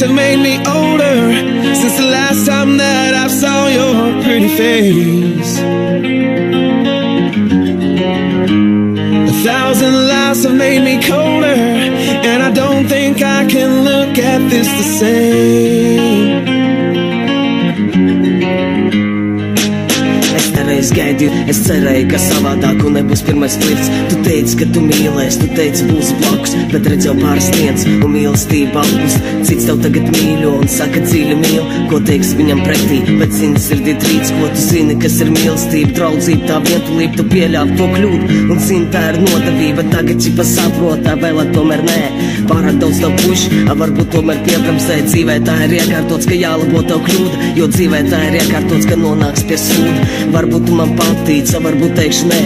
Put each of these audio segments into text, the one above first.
have made me older since the last time that I saw your pretty face. 1,000 lives have made me colder, and I don't think I can look at this the same. Es gaidīju, es cerēju, ka savādāku nebūs pirmais flirts. Tu teici, ka tu mīlēsi, tu teici būsi blakus, bet redz jau pāris dienas un mīlestība apus. Cits tev tagad mīļo un saka dziļi mīl, ko teiks viņam pretī, bet zini sirdī trīc, ko tu zini, kas ir mīlestība, draudzība, tā vientulība, tu pieļāv to kļūdu un zini, tā ir nodevība. Tagad čipa saprotā, vēlēt tomēr nē, pārāk daudz tev puši, varbūt tomēr piebremzē. Dzīvē tā ir iekārtots, ka jālabo tev kļūda, jo dzīvē tā ir iekārtots, ka nonāks pie sūda. Varbūt tu man patīc, varbūt teikšu nē,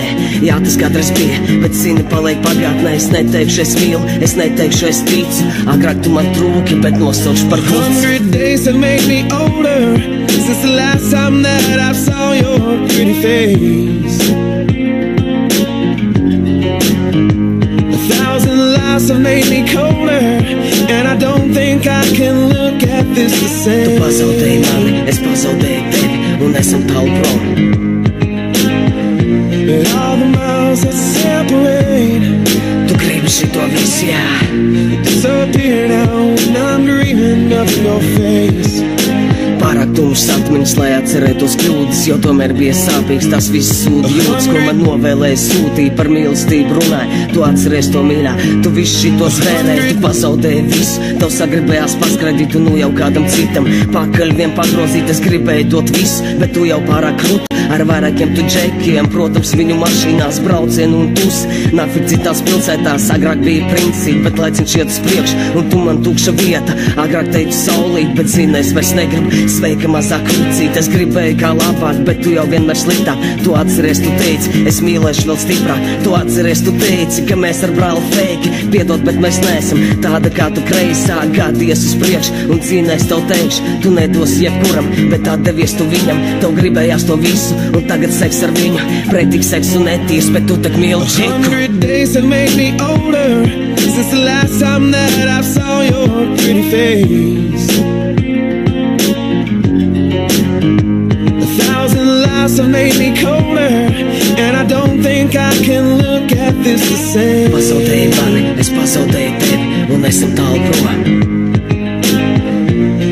jā, tas kādreiz bija, bet zini, paliek pagātnē. Es neteikšu, es mīlu, es neteikšu, es ticu, agrāk tu man trūki, bet nosaušu par klusu. 100 days have made me older since the last time that I saw your pretty face. 1,000 lives have made me colder, and I don't think I can look at this the same. Tu pazaudēji mani, es pazaudēju tevi, un esam tālu prom. But all the miles that separate, tu gribi šito visu, jā, disappear now when I'm dreaming of your face. Pārāk tumšs atmiņas, lai atcerētos kļūdas, jo tomēr bija sāpīgs tas viss sūdi jūtas, ko man novēlēja sūtīja par mīlestību runāja. Tu atceries to mīļā, tu visu šito svērēji, tu pazaudēji visu, tev sagribējās paskraidīt un nu jau kādam citam pakaļ vien pagrozīt. Es gribēju dot visu, bet tu jau pārāk krūti ar vairākiem tu džekiem, protams viņu mašīnās braucienu un tus. Nafik citās pilsētās, agrāk bija princi, bet laiciņš iet uz priekš un tu man tukša vieta. Agrāk teicu saulīt, bet zini, es vairs negribu. Sveika mazā krucīt, es gribēju kā labāk, bet tu jau vienmēr sliktāk. Tu atceries, tu teici, es mīlēšu vēl stiprāk. Tu atceries, tu teici, ka mēs ar brāli feiki. Piedod, bet mēs neesam tāda kā tu kreisā. Gādies uz priekš un cīnēs tev teikšu, tu nedosi jebkuram, bet atdevies tu viņam. Tev gribējās to visu, un tagad seks ar viņu, pretīgi seksu netīrs, bet tu tak mīli čiku. 100 days have made me older since the last time that I saw your pretty face. 1,000 lives have made me colder, and I don't think I can look at this the same. Pazaudēji mani, es pazaudēju tevi, un esam tālu prom.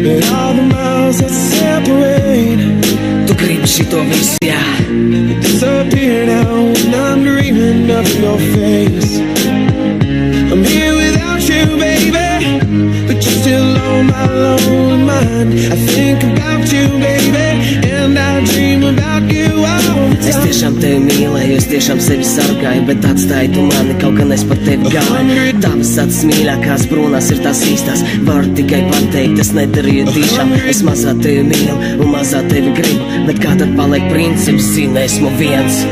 But all the miles that separate, tu gribi šito visu, jā, disappear now when I'm dreaming of your face. I'm here without you, baby, but you're still on my lonely mind. I think about you, baby, and I dream about you all the es time. tiešām tevi mīlēju, es tiešām sevi sargāju, bet atstāju tu mani, kaut gan es par tevi gāju. Tavas acis mīļākās brūnās ir tās īstās, varu tikai pateikt, es nedarīju tiešām. Es mazā tevi mīlu un mazā tevi gribu, bet kā tad paliek princips, zini, esmu viens.